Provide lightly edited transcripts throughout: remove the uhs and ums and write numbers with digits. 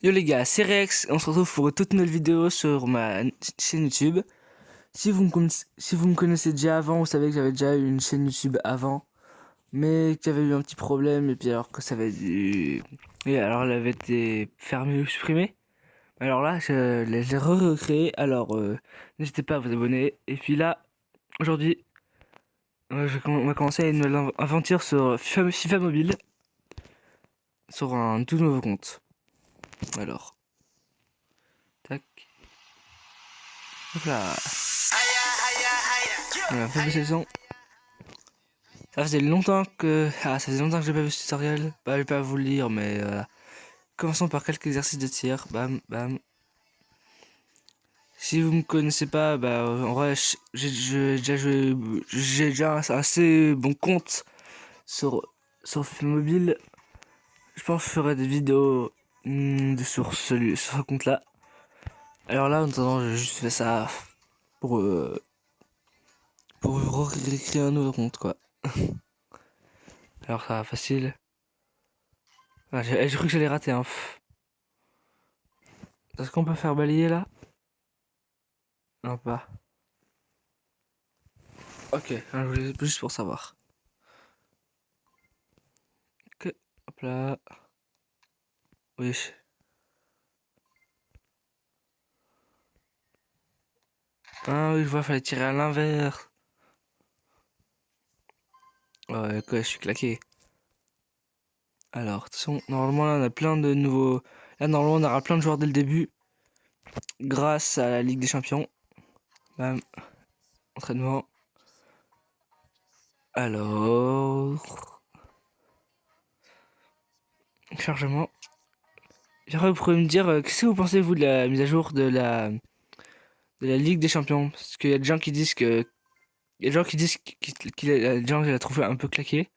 Yo les gars, c'est Rex, on se retrouve pour toute nouvelle vidéo sur ma chaîne YouTube. Si vous me connaissez déjà avant, vous savez que j'avais déjà eu une chaîne YouTube avant, mais qu'il y avait eu un petit problème, et puis alors que ça avait dû... Et alors elle avait été fermée ou supprimée. Alors là, je l'ai recréée, alors n'hésitez pas à vous abonner. Et puis là, aujourd'hui, on va commencer une nouvelle aventure sur FIFA Mobile, sur un tout nouveau compte. Alors, tac, hop là. Voilà, faut baisser le son. Ça faisait longtemps que... Ah, ça faisait longtemps que j'ai pas vu ce tutoriel. Bah, je vais pas vous le lire, mais voilà. Commençons par quelques exercices de tir. Bam, bam. Si vous me connaissez pas, bah, en vrai, j'ai déjà un assez bon compte sur FIFA Mobile. Je pense que je ferai des vidéos sur ce compte-là. Alors là, en attendant, j'ai juste fait ça pour, euh, pour recréer un nouveau compte, quoi. Alors ça, facile. Ah, j'ai cru que j'allais rater, hein. Est-ce qu'on peut faire balayer là? Non, pas. Ok, je voulais juste pour savoir. Ok, hop là. Oui. Ah oui, je vois, fallait tirer à l'inverse. Ouais, ok, je suis claqué. Alors, attention, normalement là on a plein de nouveaux. Là, normalement on aura plein de joueurs dès le début. Grâce à la Ligue des Champions. Bam, entraînement. Alors. Chargement. J'aimerais vous pourriez me dire, qu'est-ce que vous pensez vous de la mise à jour de la Ligue des Champions? Parce qu'il y a des gens qui disent que. Il y a des gens qui disent des gens qui la trouvent un peu claquée.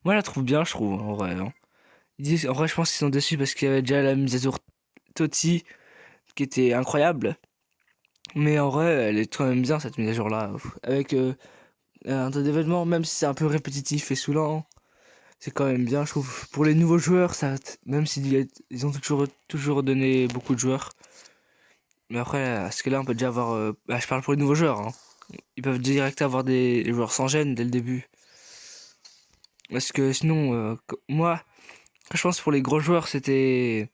Moi, je la trouve bien, je trouve, en vrai, hein. En vrai, je pense qu'ils sont déçus parce qu'il y avait déjà la mise à jour Totti qui était incroyable. Mais en vrai, elle est quand même bien cette mise à jour là. Avec un tas d'événements, même si c'est un peu répétitif et saoulant, c'est quand même bien, je trouve. Pour les nouveaux joueurs, même s'ils ils ont toujours donné beaucoup de joueurs. Mais après, à ce que là, on peut déjà avoir. Bah, je parle pour les nouveaux joueurs, hein. Ils peuvent direct avoir des joueurs sans gêne dès le début. Parce que sinon, moi, je pense pour les gros joueurs, c'était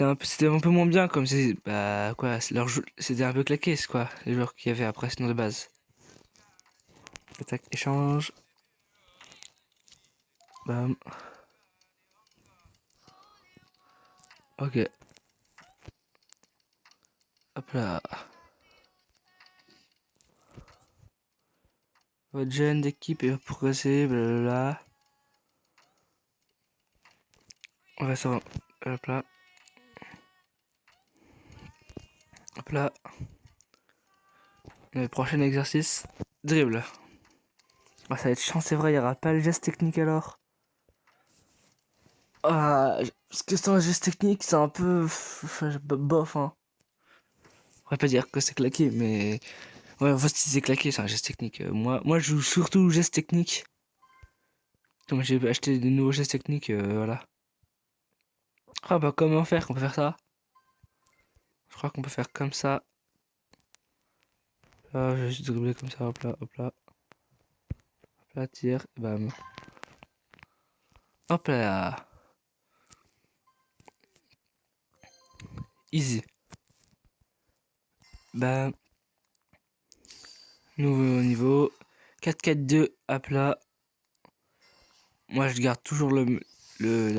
un peu moins bien, comme c'est, bah, quoi, c'était un peu claqué, c'est quoi, les joueurs qu'il y avait après, sinon de base. Attaque, échange, bam, ok, hop là. Votre gène d'équipe est progressé, blablabla. On va sur, hop là, hop là. Le prochain exercice, dribble. Ah, ça va être chiant, c'est vrai, il n'y aura pas le geste technique alors. Ah, parce que c'est un geste technique, c'est un peu bof, hein. On va pas dire que c'est claqué, mais ouais, en fait, si c'est claqué, c'est un geste technique. Moi, je joue surtout geste technique. Comme j'ai acheté de nouveaux gestes techniques, voilà. Ah bah comment faire qu'on peut faire ça? Je crois qu'on peut faire comme ça. Là, je vais juste dribbler comme ça, hop là, hop là. Hop là, tire, et bam. Hop là. Easy. Bam. Nouveau niveau. 4-4-2, hop là. Moi, je garde toujours la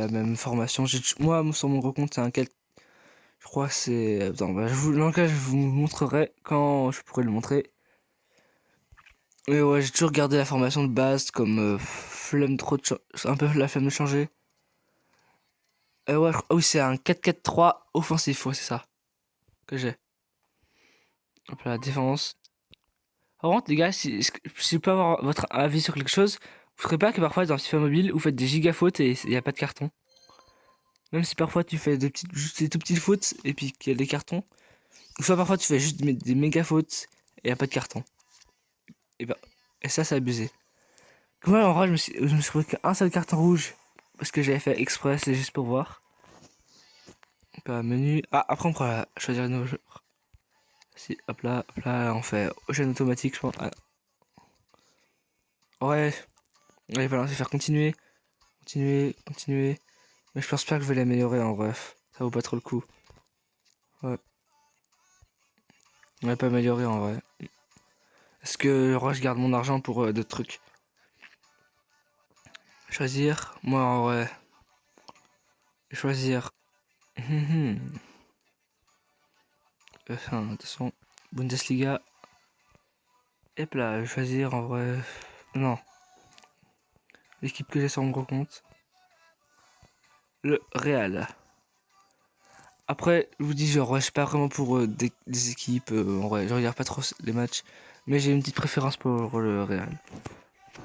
même formation. Moi, sur mon recompte, c'est un 4. Je crois que c'est... Attends, bah, dans le cas, je vous montrerai quand je pourrai le montrer. Mais ouais, j'ai toujours gardé la formation de base comme flemme un peu la flemme de changer. Ouais, ah oui, c'est un 4-4-3 offensif, ouais, c'est ça que j'ai. Hop là, défense. Par contre, les gars, si je peux avoir votre avis sur quelque chose, vous ferez pas que parfois dans FIFA Mobile, vous faites des giga fautes et il n'y a pas de carton. Même si parfois tu fais juste des tout petites fautes et puis qu'il y a des cartons. Ou soit parfois tu fais juste des méga fautes et il n'y a pas de carton. Et bah, et ça, c'est abusé. Moi, en vrai, je me suis pris qu'un seul carton rouge parce que j'avais fait exprès, c'est juste pour voir. Pas menu. Ah, après on pourra choisir un nouveau jeu. Si, hop là, on fait chaîne automatique, je pense. Ah. Ouais, allez, pas lancer, faire continuer. Mais je pense pas que je vais l'améliorer en bref. Ça vaut pas trop le coup. Ouais. On va pas améliorer en vrai. Est-ce que je garde mon argent pour d'autres trucs? Choisir. Moi en vrai. Choisir. Enfin, attention. Bundesliga. Et là, je vais choisir en vrai. Non. L'équipe que j'ai sur mon gros compte. Le Real. Après, je vous dis, genre, ouais, je suis pas vraiment pour des équipes. En vrai, je regarde pas trop les matchs. Mais j'ai une petite préférence pour le Real.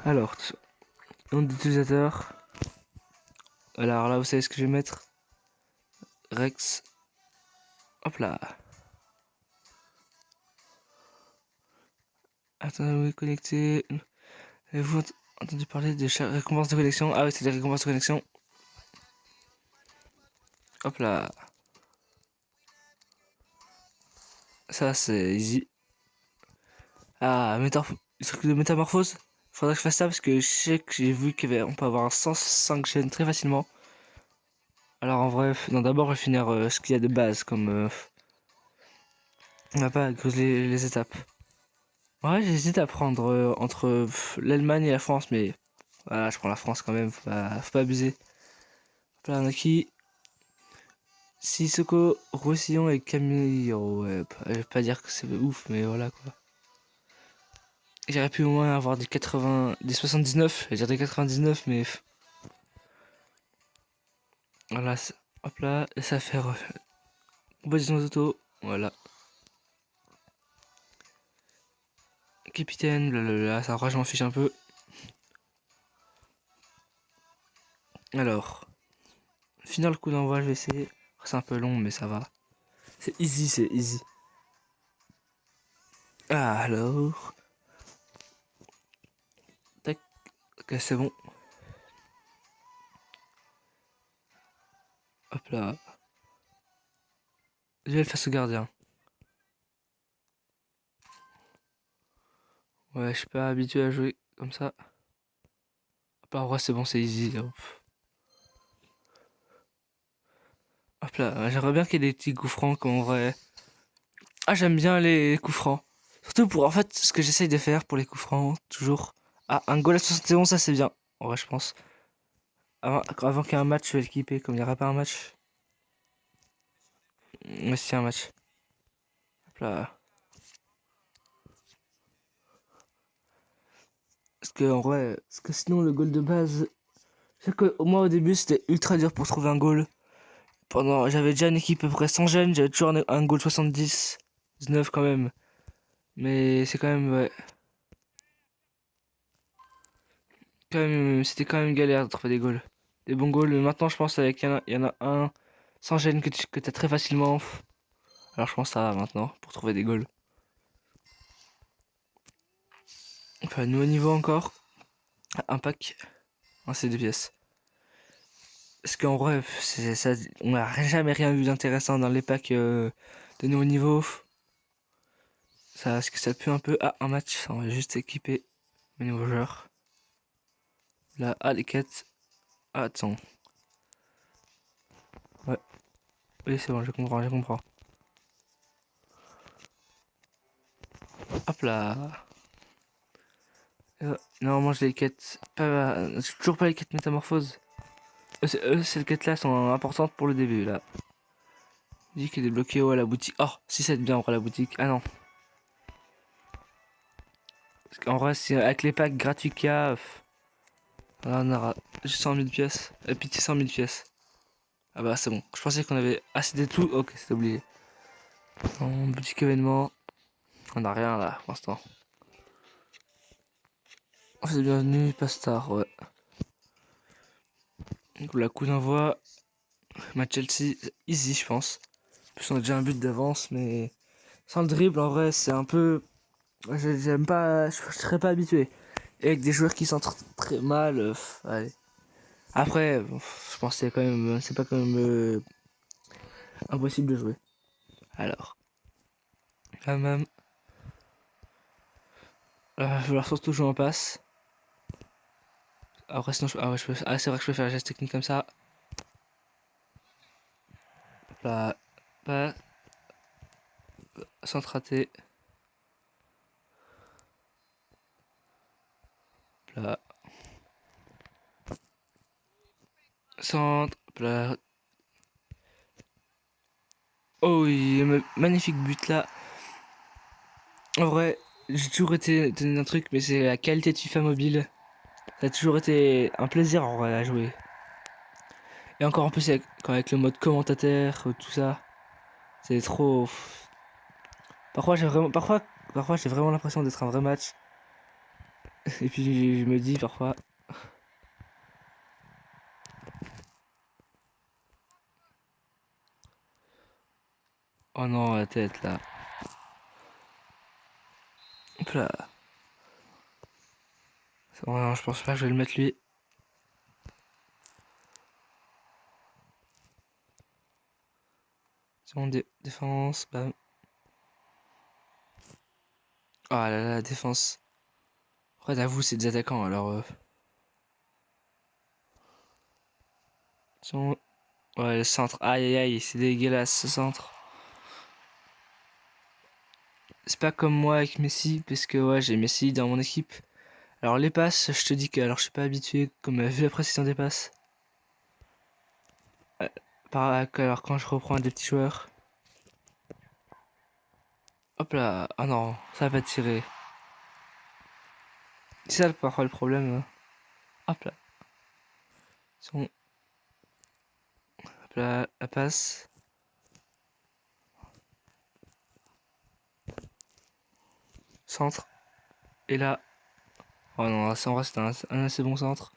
Alors, nom d'utilisateur. Alors là, vous savez ce que je vais mettre? Rex. Hop là. Attendez, connecté. Avez-vous entendu parler des récompenses de connexion? Ah oui, c'est des récompenses de connexion. Hop là. Ça, c'est easy. Ah, le truc de métamorphose. Faudrait que je fasse ça parce que je sais que j'ai vu qu'on peut avoir 105 chaînes très facilement. Alors en vrai, non, d'abord je vais finir ce qu'il y a de base comme... on va pas creuser les étapes. Ouais, j'hésite à prendre entre l'Allemagne et la France, mais voilà, je prends la France quand même, faut pas abuser. Hop là, on a qui? Sissoko, Roussillon et Camille. Ouais, je vais pas dire que c'est ouf, mais voilà quoi. J'aurais pu au moins avoir des 80, des 79, je vais dire des 99, mais voilà, hop là, et ça fait composition d'auto, voilà. Capitaine, là, ça je m'en fiche un peu. Alors, final coup d'envoi, je vais essayer. C'est un peu long, mais ça va. C'est easy, c'est easy. Ah, alors. Tac, ok, c'est bon. Hop là. Duel face au gardien. Ouais, je suis pas habitué à jouer comme ça. Hop là, en vrai, c'est bon, c'est easy. Hop, hop là, j'aimerais bien qu'il y ait des petits coups francs comme en vrai. Ah, j'aime bien les coups francs. Surtout pour, en fait, ce que j'essaye de faire pour les coups francs, toujours. Ah, un goal à 71, ça c'est bien. En vrai, je pense. Avant qu'il y ait un match, je vais l'équiper. Comme il n'y aura pas un match. Mais c'est un match. Hop là. Parce que, en vrai, parce que sinon, le goal de base. C'est que, moi, au début, c'était ultra dur pour trouver un goal. J'avais déjà une équipe à peu près 100 jeunes, j'avais toujours un goal 70, 19 quand même. Mais c'est quand même, ouais. C'était quand même galère de trouver des goals. Des bons goals. Mais maintenant, je pense avec il y en a un sans gêne que t'as très facilement. Alors, je pense que ça va maintenant pour trouver des goals. Enfin, nouveau niveau encore. Un pack. Un c'est 2 pièces. Parce qu'en vrai, ça, on n'a jamais rien vu d'intéressant dans les packs de nouveau niveau. Ce que ça pue un peu. Ah, un match. On va juste équiper mes nouveaux joueurs. Là, ah, les quêtes. Ah, attends. Ouais. Oui, c'est bon, je comprends. Hop là. Normalement, j'ai les quêtes. J'ai toujours pas les quêtes métamorphose. Ces quêtes-là sont importantes pour le début, là. Il dit qu'il est débloqué à la boutique. Oh, si c'est bien pour la boutique. Ah non. Parce qu'en vrai, c'est avec les packs gratuits qu'il y a. Là, on aura juste 100 000 pièces. Pitié 100 000 pièces. Ah bah, c'est bon. Je pensais qu'on avait assez de tout. Ok, c'est oublié. En boutique événement. On a rien là pour l'instant. C'est bienvenu, Pastar, ouais. Donc, la coup d'envoi. Match Chelsea, easy, je pense. En plus, on a déjà un but d'avance, mais sans le dribble, en vrai, c'est un peu. J'aime pas. Je serais pas habitué. Et avec des joueurs qui s'entraînent très mal, allez. Après, je pense que c'est quand même. C'est pas quand même. Impossible de jouer. Alors, quand même, il va falloir surtout jouer en passe. Après, sinon, ah ouais, ah, c'est vrai que je peux faire la geste technique comme ça. Là, pas, sans te rater. Là, centre, là. Oh oui, magnifique but là. En vrai, j'ai toujours été un truc, mais c'est la qualité de FIFA mobile. Ça a toujours été un plaisir en vrai à jouer. Et encore en plus avec le mode commentateur, tout ça, c'est trop. Parfois j'ai vraiment l'impression d'être un vrai match. Et puis je me dis parfois, oh non la tête là. Hop là. Oh non, je pense pas que je vais le mettre lui. Son défense, bam. Ah là là, défense. Après d'avoue c'est des attaquants alors. Son... Ouais le centre, aïe aïe aïe, c'est dégueulasse ce centre. C'est pas comme moi avec Messi, parce que ouais j'ai Messi dans mon équipe. Alors les passes, je te dis que alors je suis pas habitué, comme vu la précision des passes. Alors quand je reprends des petits joueurs. Hop là, ah non, ça va pas tirer. C'est ça parfois le problème. Hop là. Son... Hop là, la passe. Centre. Et là. Oh non, ça en vrai c'était un assez bon centre.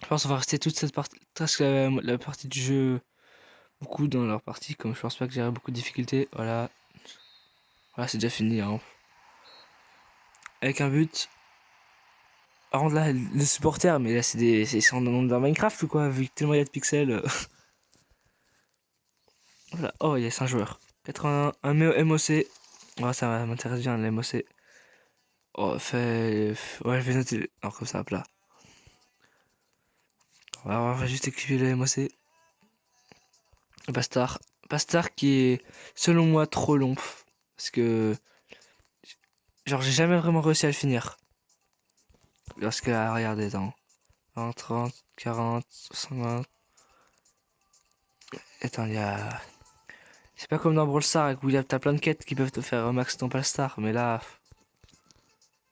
Je pense qu'on va rester toute cette partie, presque la partie du jeu, beaucoup dans leur partie, comme je pense pas que j'aurai beaucoup de difficultés. Voilà. Voilà, c'est déjà fini. Hein. Avec un but. Par contre là, les supporters, mais là c'est en dans Minecraft ou quoi, vu que tellement il y a de pixels. Voilà. Oh yes, un joueur. 81, un MOC. Oh, ça m'intéresse bien, le MOC. Oh, ouais, je vais noter. Alors, comme ça, hop là. On va juste équiper le MOC. Bastard. Bastard qui est, selon moi, trop long. Parce que, genre, j'ai jamais vraiment réussi à le finir. Parce que, ah, regardez, attends. 20, 30, 40, 60. Attends, il y a. C'est pas comme dans Brawl Stars où t'as plein de quêtes qui peuvent te faire un max ton Pastar. Mais là,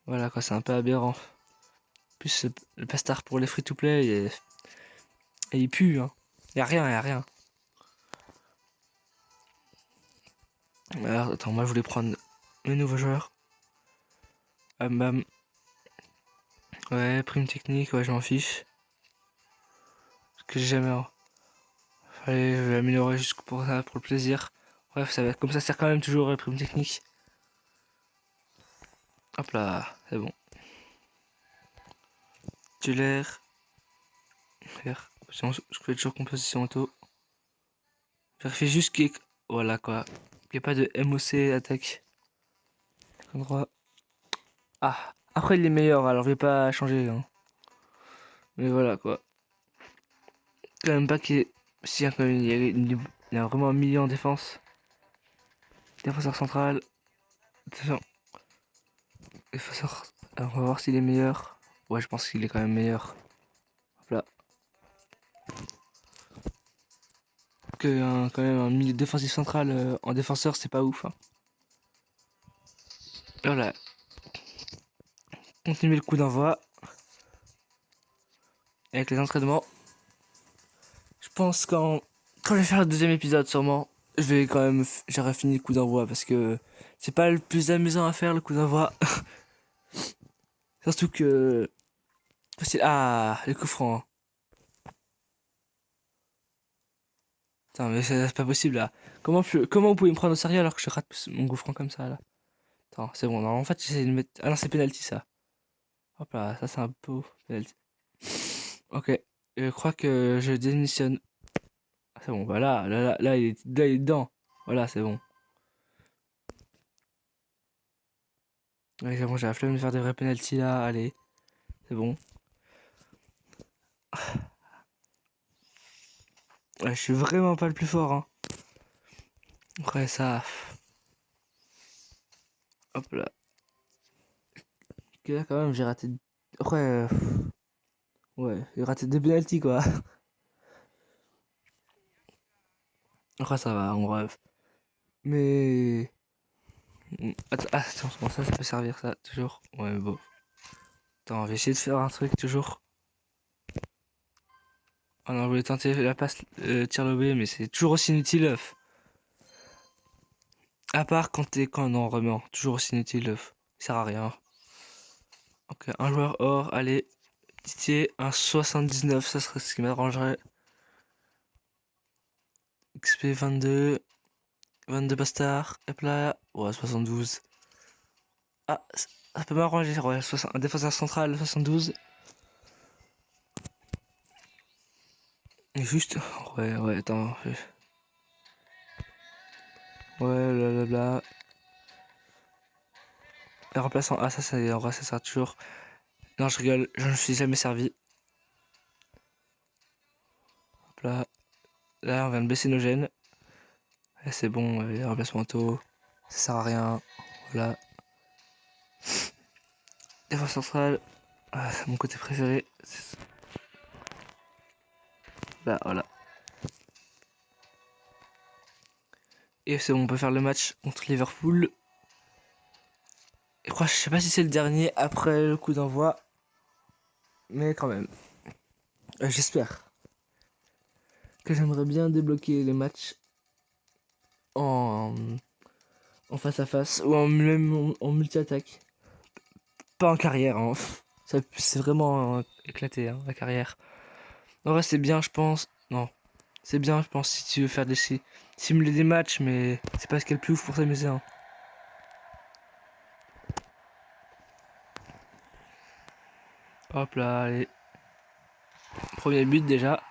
voilà quoi, c'est un peu aberrant. En plus, le Pastar pour les free-to-play, et il pue, hein. Y a rien, y a rien. Alors, attends, moi je voulais prendre mes nouveaux joueurs. Bam bam. Ouais, prime technique, ouais, je m'en fiche. Parce que j'ai jamais. Fallait, je vais l'améliorer juste pour ça, pour le plaisir. Bref, ça va, comme ça sert quand même toujours la prime technique. Hop là, c'est bon. Tulaire. Faire. Je fais toujours composition auto. Vérifie juste qu'il y ait. Voilà quoi. Il n'y a pas de MOC attaque. Endroit. Ah, après il est meilleur, alors je vais pas changer. Hein. Mais voilà quoi. Quand même pas qu'il y ait. Si, quand même, il y a vraiment un million en défense. Défenseur central. Attention. Défenseur. Alors, on va voir s'il est meilleur. Ouais, je pense qu'il est quand même meilleur. Hop là. Que quand même un milieu défensif central en défenseur, c'est pas ouf. Hein. Voilà. Continuer le coup d'envoi. Avec les entraînements. Je pense quand je vais faire le deuxième épisode, sûrement, je vais quand même. J'aurai fini le coup d'envoi parce que c'est pas le plus amusant à faire le coup d'envoi. Surtout que. Facile. Ah, le coup franc. Putain, mais c'est pas possible là. Comment vous pouvez me prendre au sérieux alors que je rate mon coup franc comme ça là? Attends, c'est bon. Non, en fait, j'essaie de mettre. Ah non, c'est penalty ça. Hop là, ça c'est un beau penalty. Ok, je crois que je démissionne. c'est bon. Bah là, il est dedans. Voilà, c'est bon. Ouais, c'est bon, j'ai la flemme de faire des vrais penalties là. Allez, c'est bon. Ouais, je suis vraiment pas le plus fort, hein. Après ça, hop là. Ok, là, quand même, j'ai raté. Après, ouais, j'ai raté deux penalties quoi. Après, ça va, en bref. Mais. Attends, attention, ça peut servir, ça, toujours. Ouais, bon. Attends, on va essayer de faire un truc, toujours. Ah non, je voulais tenter la passe tir lobé, mais c'est toujours aussi inutile. À part quand on en remet. Toujours aussi inutile. Ça sert à rien. Ok, un joueur hors, allez. Titier, un 79, ça serait ce qui m'arrangerait. XP 22. 22 bastard. Hop là. Ouais, 72. Ah, ça peut m'arranger. Ouais, un défenseur central, 72. Et juste. Ouais, ouais, attends. Ouais, blablabla. Et remplaçant. Ah, ça, c'est en vrai, ça sert toujours. Non, je rigole, je ne me suis jamais servi. Hop là. Là, on vient de baisser nos gènes. Là, c'est bon, les remplacements auto. Ça sert à rien. Voilà. Défense centrale. Ah, c'est mon côté préféré. Là, voilà. Et c'est bon, on peut faire le match contre Liverpool. Et je sais pas si c'est le dernier après le coup d'envoi. Mais quand même. J'espère que j'aimerais bien débloquer les matchs en, en face à face ou en multi-attaque. Pas en carrière, hein. C'est vraiment éclaté, hein, la carrière. En vrai, c'est bien, je pense. Non, c'est bien, je pense, si tu veux faire simuler des matchs, mais c'est pas ce qu'il y a le plus ouf pour s'amuser, hein. Hop là, allez. Premier but déjà,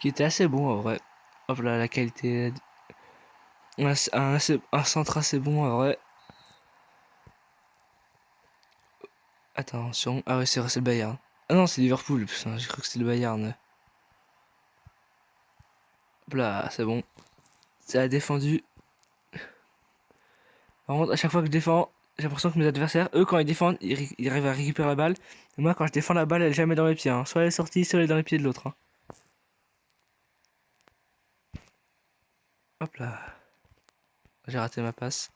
qui était assez bon en vrai. Hop là, la qualité. Un centre assez bon en vrai. Attention. Ah ouais, c'est vrai, c'est le Bayern. Ah non, c'est Liverpool. Putain, j'ai cru que c'était le Bayern. Hop là, c'est bon. Ça a défendu. Par contre, à chaque fois que je défends, j'ai l'impression que mes adversaires, eux, quand ils défendent, ils arrivent à récupérer la balle. Et moi, quand je défends la balle, elle est jamais dans mes pieds, hein. Soit elle est sortie, soit elle est dans les pieds de l'autre, hein. Hop là. J'ai raté ma passe.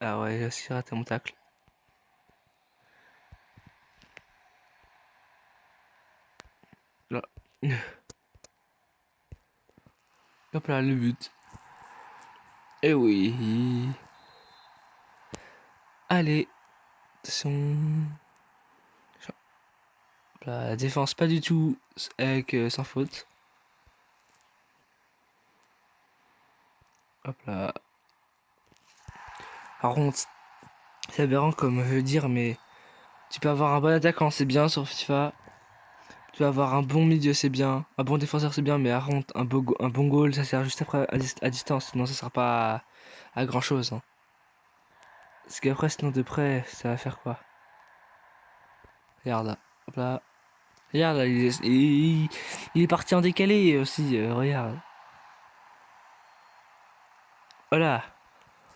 Ah ouais, j'ai aussi raté mon tacle. Là. Hop là, le but. Eh oui. Allez. Attention. Hop là, la défense pas du tout avec sans faute. Hop là. Par contre, c'est aberrant comme je veux dire, mais tu peux avoir un bon attaquant, c'est bien sur FIFA. Tu peux avoir un bon milieu, c'est bien. Un bon défenseur, c'est bien, mais par contre, un bon goal, ça sert juste après à distance. Sinon, ça sert pas à grand chose, hein. Parce qu'après, sinon, de près, ça va faire quoi? Regarde là. Hop là. Regarde là, il est parti en décalé aussi, regarde. Voilà.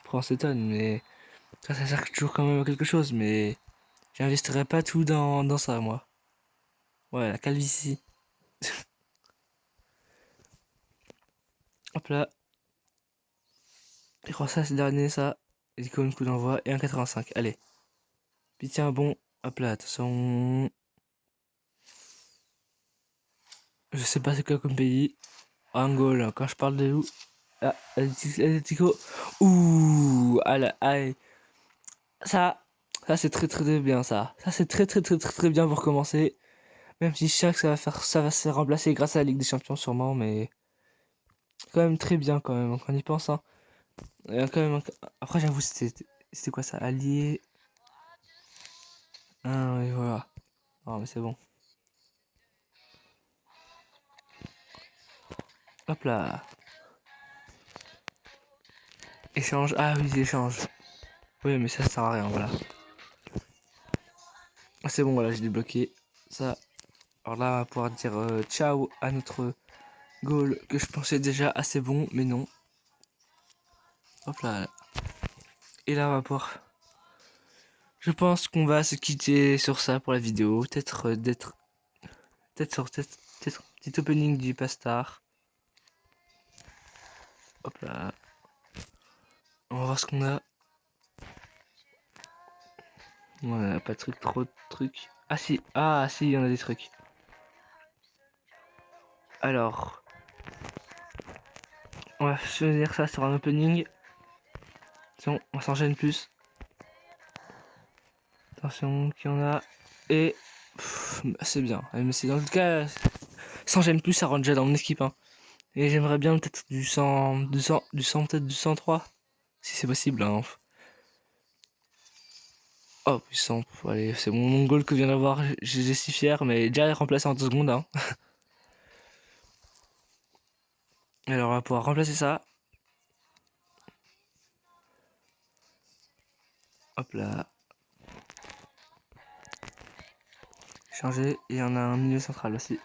Après, on s'étonne, mais ça sert toujours quand même à quelque chose, mais j'investirais pas tout dans ça, moi. Ouais, la calvitie. Hop là. Je crois que ça, c'est le dernier, ça. Icône, coup d'envoi, et un 85. Allez. Puis tiens, bon. Hop là, attention. Je sais pas c'est quoi comme pays. Angola, quand je parle de où? Ah, Atletico. Ouh, allez. Ça, ça c'est très bien, ça. Ça, c'est très bien pour commencer. Même si je sais que ça va se faire remplacer grâce à la Ligue des Champions, sûrement, mais quand même très bien, quand même, quand on y pense, hein. Quand même, après, j'avoue, c'était quoi ça? Allié. Ah, oui, voilà. Non, mais c'est bon. Hop là. Échange. Ah oui, échange. Oui, mais ça sert à rien, voilà. Ah, c'est bon, voilà, j'ai débloqué ça. Alors là, on va pouvoir dire ciao à notre goal que je pensais déjà assez bon, mais non. Hop là. Et là, on va pouvoir... Je pense qu'on va se quitter sur ça pour la vidéo. Peut-être peut-être un petit opening du Pastar. Hop là. On va voir ce qu'on a. On a pas de trucs, trop de trucs. Ah si, il y en a des trucs. Alors, on va choisir ça sur un opening. Attention, on s'enchaîne plus. Attention, qu'il y en a. Et c'est bien. Mais c'est dans le cas, s'enchaîne plus, ça rentre déjà dans mon équipe. Hein. Et j'aimerais bien peut-être du 100, peut-être du 103, si c'est possible. Hein. Oh, puissant. Allez, c'est mon goal que je viens d'avoir. J'ai si fier, mais déjà remplacé en 2 secondes. Hein. Alors, on va pouvoir remplacer ça. Hop là. Changer. Et il y en a un milieu central aussi.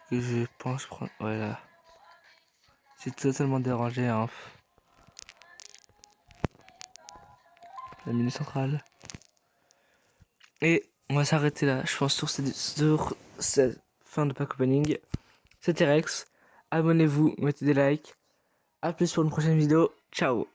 Que je pense prendre. Voilà. C'est totalement dérangé. Hein. La milieu centrale. Et on va s'arrêter là. Je pense sur cette fin de pack opening. C'était Rex. Abonnez-vous, mettez des likes. A plus pour une prochaine vidéo. Ciao.